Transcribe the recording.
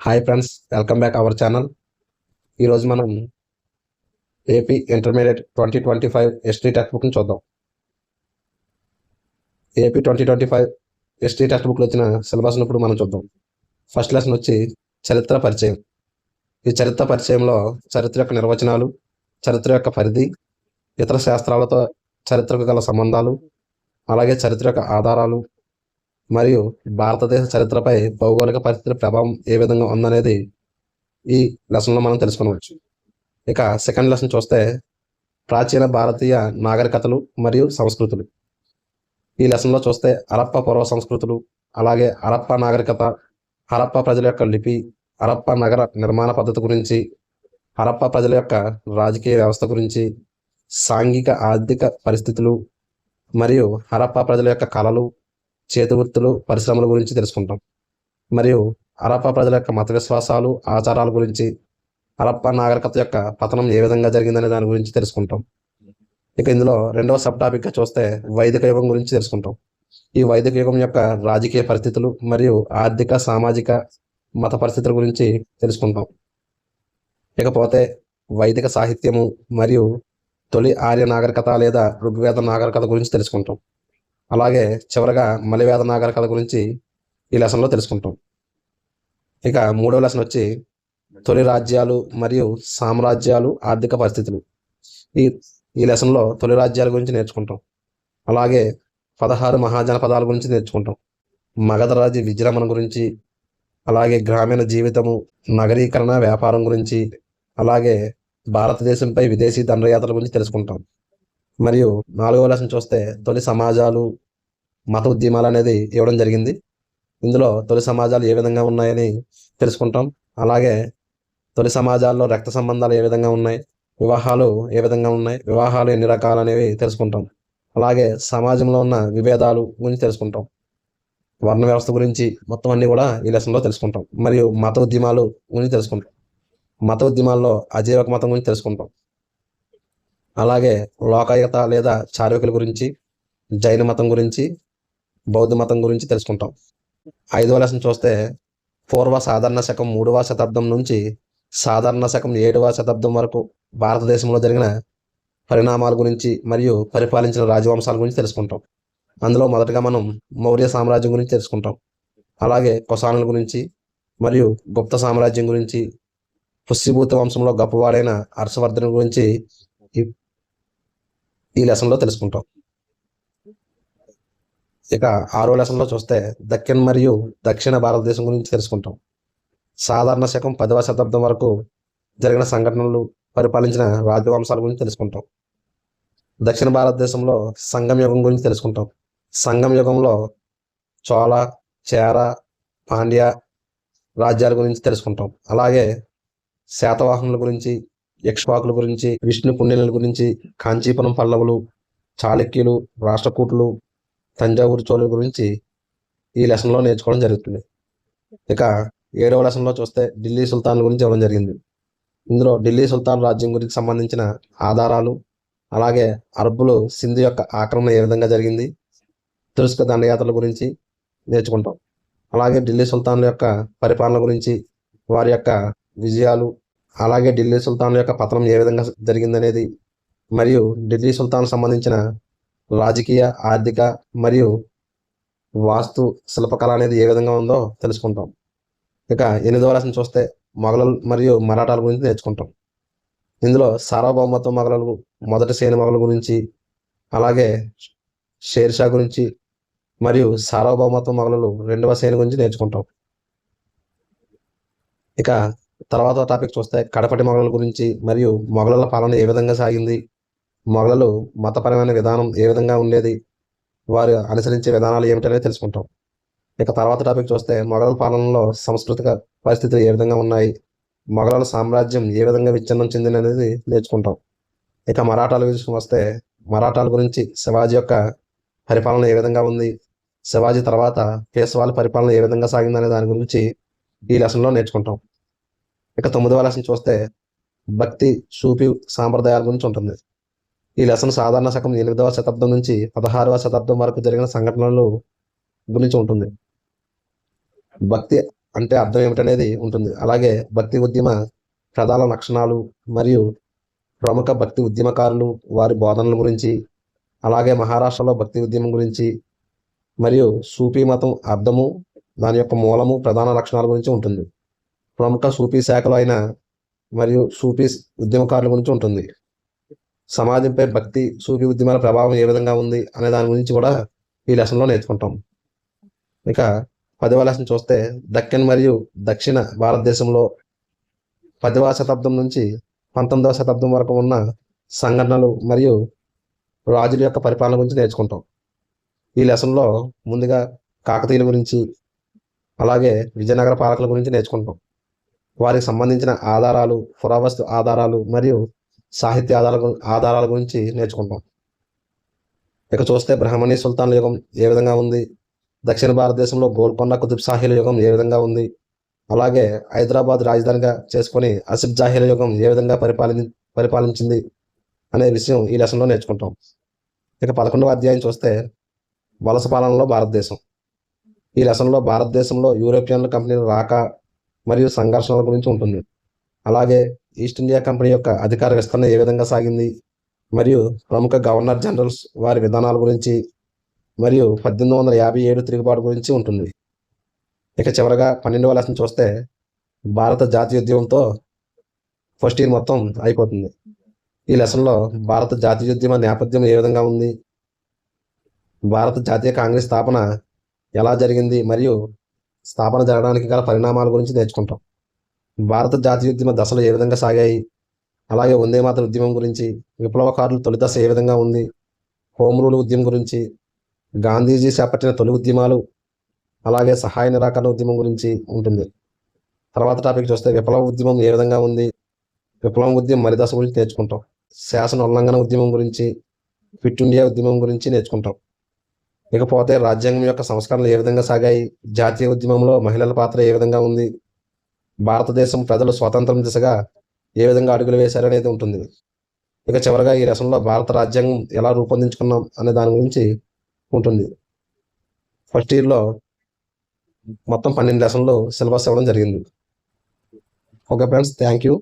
Hi friends, welcome back our channel. ఈరోజు మనం AP intermediate 2025 history text బుక్ని చూద్దాం. ఏపీ 2025 హిస్టరీ టెక్స్ట్ బుక్లో వచ్చిన సిలబస్ని ఇప్పుడు మనం చూద్దాం. ఫస్ట్ లెసన్ వచ్చి చరిత్ర పరిచయం. ఈ చరిత్ర పరిచయంలో చరిత్ర యొక్క నిర్వచనాలు, చరిత్ర యొక్క పరిధి, ఇతర శాస్త్రాలతో చరిత్రకు గల సంబంధాలు, అలాగే చరిత్ర యొక్క ఆధారాలు మరియు భారతదేశ చరిత్రపై భౌగోళిక పరిస్థితుల ప్రభావం ఏ విధంగా ఉందనేది ఈ లెసన్లో మనం తెలుసుకునవచ్చు. ఇక సెకండ్ లెసన్ చూస్తే ప్రాచీన భారతీయ నాగరికతలు మరియు సంస్కృతులు. ఈ లెసన్లో చూస్తే హరప్ప పూర్వ సంస్కృతులు, అలాగే హరప్ప నాగరికత, హరప్ప ప్రజల యొక్క లిపి, హరప్ప నగర నిర్మాణ పద్ధతి గురించి, హరప్ప ప్రజల యొక్క రాజకీయ వ్యవస్థ గురించి, సాంఘిక ఆర్థిక పరిస్థితులు మరియు హరప్ప ప్రజల యొక్క కళలు, చేతివృత్తులు, పరిశ్రమల గురించి తెలుసుకుంటాం. మరియు హరప్ప ప్రజల యొక్క మత విశ్వాసాలు, ఆచారాల గురించి, హరప్ప నాగరికత యొక్క పతనం ఏ విధంగా జరిగిందనే దాని గురించి తెలుసుకుంటాం. ఇక ఇందులో రెండవ సబ్ టాపిక్గా చూస్తే వైదిక యుగం గురించి తెలుసుకుంటాం. ఈ వైదిక యుగం యొక్క రాజకీయ పరిస్థితులు మరియు ఆర్థిక, సామాజిక, మత పరిస్థితుల గురించి తెలుసుకుంటాం. ఇకపోతే వైదిక సాహిత్యము మరియు తొలి ఆర్య నాగరికత లేదా ఋగ్వేద నాగరికత గురించి తెలుసుకుంటాం. అలాగే చివరగా మలివేద నాగరికత గురించి ఈ లెసన్లో తెలుసుకుంటాం. ఇక మూడవ లెసన్ వచ్చి తొలి రాజ్యాలు మరియు సామ్రాజ్యాలు, ఆర్థిక పరిస్థితులు. ఈ లెసన్లో తొలి రాజ్యాల గురించి నేర్చుకుంటాం. అలాగే 16 మహాజనపదాల గురించి నేర్చుకుంటాం. మగధ రాజ్య విజృంభణ గురించి, అలాగే గ్రామీణ జీవితము, నగరీకరణ, వ్యాపారం గురించి, అలాగే భారతదేశంపై విదేశీ దండయాత్రల గురించి తెలుసుకుంటాం. మరియు నాలుగవ లెసన్ చూస్తే తొలి సమాజాలు, మత ఉద్యమాలు అనేది ఇవ్వడం జరిగింది. ఇందులో తొలి సమాజాలు ఏ విధంగా ఉన్నాయని తెలుసుకుంటాం. అలాగే తొలి సమాజాల్లో రక్త సంబంధాలు ఏ విధంగా ఉన్నాయి, వివాహాలు ఏ విధంగా ఉన్నాయి, వివాహాలు ఎన్ని రకాలు అనేవి తెలుసుకుంటాం. అలాగే సమాజంలో ఉన్న విభేదాలు గురించి తెలుసుకుంటాం. వర్ణ వ్యవస్థ గురించి మొత్తం అన్నీ కూడా ఈ లెసన్లో తెలుసుకుంటాం. మరియు మత ఉద్యమాలు గురించి తెలుసుకుంటాం. మత ఉద్యమాల్లో అజీవక మతం గురించి తెలుసుకుంటాం. అలాగే లోకాయత లేదా చార్వికుల గురించి, జైన మతం గురించి, బౌద్ధ మతం గురించి తెలుసుకుంటాం. 5వ లెసన్ చూస్తే పూర్వ సాధారణ శకం 3వ శతాబ్దం నుంచి సాధారణ శకం 7వ శతాబ్దం వరకు భారతదేశంలో జరిగిన పరిణామాల గురించి మరియు పరిపాలించిన రాజవంశాల గురించి తెలుసుకుంటాం. అందులో మొదటగా మనం మౌర్య సామ్రాజ్యం గురించి తెలుసుకుంటాం. అలాగే కొసానుల గురించి మరియు గుప్త సామ్రాజ్యం గురించి, పుష్యభూత వంశంలో గొప్పవాడైన హర్షవర్ధన్ గురించి ఈ లెసన్లో తెలుసుకుంటాం. ఇక 6వ లెసన్లో చూస్తే దక్కన్ మరియు దక్షిణ భారతదేశం గురించి తెలుసుకుంటాం. సాధారణ శకం 10వ శతాబ్దం వరకు జరిగిన సంఘటనలు, పరిపాలించిన రాజవంశాల గురించి తెలుసుకుంటాం. దక్షిణ భారతదేశంలో సంగం యుగం గురించి తెలుసుకుంటాం. సంగం యుగంలో చోళ, చేర, పాండ్య రాజ్యాల గురించి తెలుసుకుంటాం. అలాగే శాతవాహనుల గురించి, ఇక్ష్వాకుల గురించి, విష్ణు కుండినుల గురించి, కాంచీపురం పల్లవులు, చాళుక్యులు, రాష్ట్రకూటులు, తంజావూరు చోళుల గురించి ఈ లెసన్లో నేర్చుకోవడం జరుగుతుంది. ఇక 7వ లెసన్లో చూస్తే ఢిల్లీ సుల్తాన్ల గురించి ఇవ్వడం జరిగింది. ఇందులో ఢిల్లీ సుల్తాన్ రాజ్యం గురించి సంబంధించిన ఆధారాలు, అలాగే అరబ్బులు సింధు యొక్క ఆక్రమణ ఏ విధంగా జరిగింది, తురుస్క దండయాత్రల గురించి నేర్చుకుంటాం. అలాగే ఢిల్లీ సుల్తాన్ల యొక్క పరిపాలన గురించి, వారి యొక్క విజయాలు, అలాగే ఢిల్లీ సుల్తాన్ల యొక్క పతనం ఏ విధంగా జరిగిందనేది, మరియు ఢిల్లీ సుల్తాన్ సంబంధించిన రాజకీయ, ఆర్థిక మరియు వాస్తు శిల్పకళ అనేది ఏ విధంగా ఉందో తెలుసుకుంటాం. ఇక 8వ లెసన్ చూస్తే మొఘలులు మరియు మరాఠాల గురించి నేర్చుకుంటాం. ఇందులో సార్వభౌమత్వ మొఘలులు, మొదటి సేన మొఘలు గురించి, అలాగే షేర్షా గురించి మరియు సార్వభౌమత్వ మొఘలులు 2వ సేన గురించి నేర్చుకుంటాం. ఇక తర్వాత టాపిక్ చూస్తే కడపటి మొఘలుల గురించి మరియు మొఘలుల పాలన ఏ విధంగా సాగింది, మొఘలులు మతపరమైన విధానం ఏ విధంగా ఉండేది, వారు అనుసరించే విధానాలు ఏమిటనేది తెలుసుకుంటాం. ఇక తర్వాత టాపిక్ చూస్తే మొఘలుల పాలనలో సాంస్కృతిక పరిస్థితులు ఏ విధంగా ఉన్నాయి, మొఘలుల సామ్రాజ్యం ఏ విధంగా విచ్ఛిన్నం చెందింది అనేది నేర్చుకుంటాం. ఇక మరాఠాల విషయం వస్తే మరాఠాల గురించి, శివాజీ యొక్క పరిపాలన ఏ విధంగా ఉంది, శివాజీ తర్వాత పేష్వాల పరిపాలన ఏ విధంగా సాగిందనే దాని గురించి ఈ లెసన్లో నేర్చుకుంటాం. ఇక 9వ లెసన్ చూస్తే భక్తి, సూఫీ సాంప్రదాయాల గురించి ఉంటుంది. ఈ లెసన్ సాధారణ శకం 8వ శతాబ్దం నుంచి 16వ శతాబ్దం వరకు జరిగిన సంఘటనలు గురించి ఉంటుంది. భక్తి అంటే అర్థం ఏమిటనేది ఉంటుంది. అలాగే భక్తి ఉద్యమ ప్రధాన లక్షణాలు మరియు ప్రముఖ భక్తి ఉద్యమకారులు, వారి బోధనల గురించి, అలాగే మహారాష్ట్రలో భక్తి ఉద్యమం గురించి మరియు సూఫీ మతం అర్థము, దాని యొక్క మూలము, ప్రధాన లక్షణాల గురించి ఉంటుంది. ప్రముఖ సూఫీ శాఖలు అయిన మరియు సూఫీ ఉద్యమకారుల గురించి ఉంటుంది. సమాజంపై భక్తి, సూఫీ ఉద్యమాల ప్రభావం ఏ విధంగా ఉంది అనే దాని గురించి కూడా ఈ లెసన్లో నేర్చుకుంటాం. ఇక 10వ లెసన్ చూస్తే దక్కన్ మరియు దక్షిణ భారతదేశంలో 10వ శతాబ్దం నుంచి 19వ శతాబ్దం వరకు ఉన్న సంఘటనలు మరియు రాజుల యొక్క పరిపాలన గురించి నేర్చుకుంటాం. ఈ లెసన్లో ముందుగా కాకతీయుల గురించి, అలాగే విజయనగర పాలకుల గురించి నేర్చుకుంటాం. వారికి సంబంధించిన ఆధారాలు, పురావస్తు ఆధారాలు మరియు సాహిత్య ఆధారాల గురించి నేర్చుకుంటాం. ఇక చూస్తే బ్రహ్మణి సుల్తాన్ల యుగం ఏ విధంగా ఉంది, దక్షిణ భారతదేశంలో గోల్కొండ కుతుబ్ షాహీల యుగం ఏ విధంగా ఉంది, అలాగే హైదరాబాద్ రాజధానిగా చేసుకొని ఆసిఫ్ జాహీల యుగం ఏ విధంగా పరిపాలించింది అనే విషయం ఈ లెసన్లో నేర్చుకుంటాం. ఇక 11వ అధ్యాయం చూస్తే వలస పాలనలో భారతదేశం. ఈ లెసన్లో భారతదేశంలో యూరోపియన్ల కంపెనీల రాక మరియు సంఘర్షణల గురించి ఉంటుంది. అలాగే ఈస్ట్ ఇండియా కంపెనీ యొక్క అధికార విస్తరణ ఏ విధంగా సాగింది మరియు ప్రముఖ గవర్నర్ జనరల్స్ వారి విధానాల గురించి మరియు 1857 తిరుగుబాటు గురించి ఉంటుంది. ఇక చివరగా 12వ లెసన్ చూస్తే భారత జాతీయోద్యమంతో ఫస్ట్ ఇయర్ మొత్తం అయిపోతుంది. ఈ లెసన్లో భారత జాతీయోద్యమ నేపథ్యం ఏ విధంగా ఉంది, భారత జాతీయ కాంగ్రెస్ స్థాపన ఎలా జరిగింది మరియు స్థాపన జరగడానికి గల పరిణామాల గురించి నేర్చుకుంటాం. భారత జాతీయోద్యమ దశలు ఏ విధంగా సాగాయి, అలాగే వందే మాతర ఉద్యమం గురించి, విప్లవకారుల తొలి దశ ఏ విధంగా ఉంది, హోమ్ రూల్ ఉద్యమం గురించి, గాంధీజీ చేపట్టిన తొలి ఉద్యమాలు, అలాగే సహాయ నిరాకరణ ఉద్యమం గురించి ఉంటుంది. తర్వాత టాపిక్ చూస్తే విప్లవ ఉద్యమం ఏ విధంగా ఉంది, విప్లవం ఉద్యమం మరి దశ గురించి నేర్చుకుంటాం. శాసన ఉల్లంఘన ఉద్యమం గురించి, క్విట్ ఇండియా ఉద్యమం గురించి నేర్చుకుంటాం. ఇకపోతే రాజ్యాంగం యొక్క సంస్కరణలు ఏ విధంగా సాగాయి, జాతీయ ఉద్యమంలో మహిళల పాత్ర ఏ విధంగా ఉంది, భారతదేశం ప్రజలు స్వాతంత్రం దిశగా ఏ విధంగా అడుగులు వేశారనేది ఉంటుంది. ఇక చివరగా ఈ లెసన్లో భారత రాజ్యాంగం ఎలా రూపొందించుకున్నాం అనే దాని గురించి ఉంటుంది. ఫస్ట్ ఇయర్లో మొత్తం 12 లెసన్లు సిలబస్ ఇవ్వడం జరిగింది. Okay friends, thank you.